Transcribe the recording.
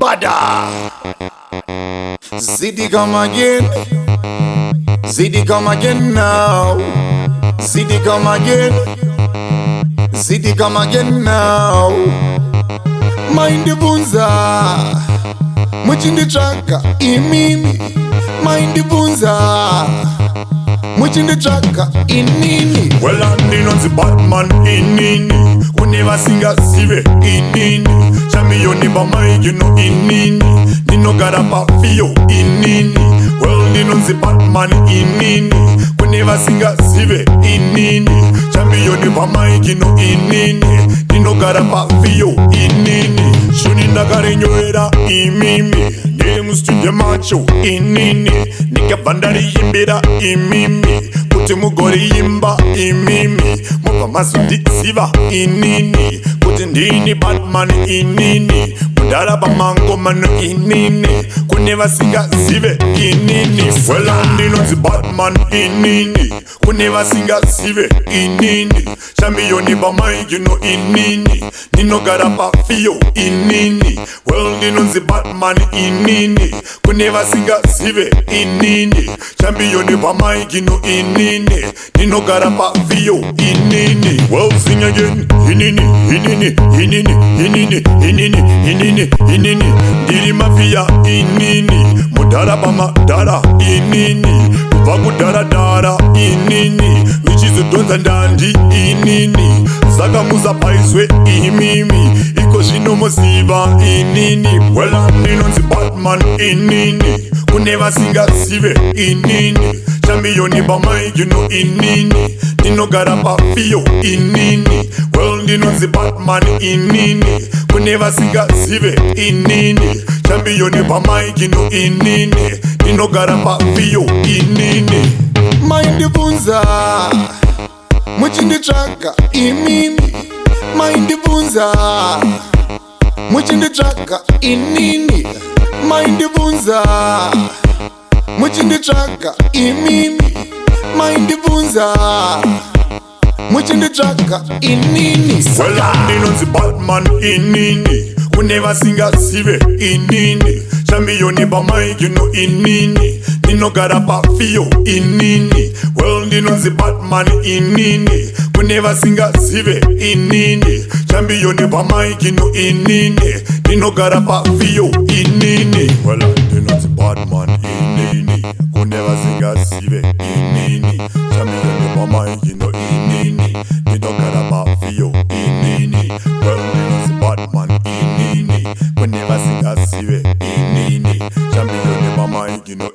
Bada. Zidi come again. Zidi come again now. Zidi come again. Zidi come again now. Maindibvunza muchinditsvaga imimi. Maindibvunza muchinditsvaga inini. Well, ndinonzi Badman inini. Kune vasingazive inini. Champion bamaiki inini. Ndinogara pafiyo inini. Well, ndinonzi Badman inini. Kune vasingazive inini. Champion bamaiki inini. Ndinogara pafiyo inini. Shuni ndakarenyoera imimi. Ndiri mustudio macho inini. Ndikabva ndariimbira imimi. Kuti mugoriimba imimi. Mobva mazondiziva inini. Kuti ndini Badman inini. Mundaraba mangomano inini. Kune vasingazive inini. Well, ndinonzi Badman inini. Kune vasingazive inini. Champion bamaiki inini. Ndinogara pafiyo inini. Well, ndinonzi Badman inini. Kune vasingazive inini. Champion bamaiki inini. Ndinogara pafiyo inini. Well, sing again. Inini, inini, inini, inini, inini, inini, inini. Ndiri mafia inini. Mudaraba madara inini. Kubva kudaradara inini. Vichizodonza ndandi inini. Saka musapaiswe imimi. Iko zvinomuziva inini. Well, ndinonzi Badman inini. Kune vasingazive inini. Champion bamaiki inini. Ndinogara pafiyo inini. Well, ndinonzi Badman inini. Kune vasingazive inini. Champion bamaiki inini. Ndinogara pafiyo inini. Maindibvunza muchinditsvaga imimi. Maindibvunza muchinditsvaga inini. Maindibvunza muchinditsvaga imimi. Maindibvunza muchinditsvaga inini. Well, ndinonzi Badman inini. Kune vasingazive inini. Champion bamaiki inini. Ndinogara pafiyo inini. Well, ndinonzi Badman inini. Kune vasingazive inini. Champion bamaiki inini. Ndinogara pafiyo inini. Well, ndinonzi Badman inini. Kune vasingazive inini. Champion bamaiki inini. Ndinogara pafiyo inini. Well, ndinonzi Badman inini. Kune vasingazive inini. Champion bamaiki inini.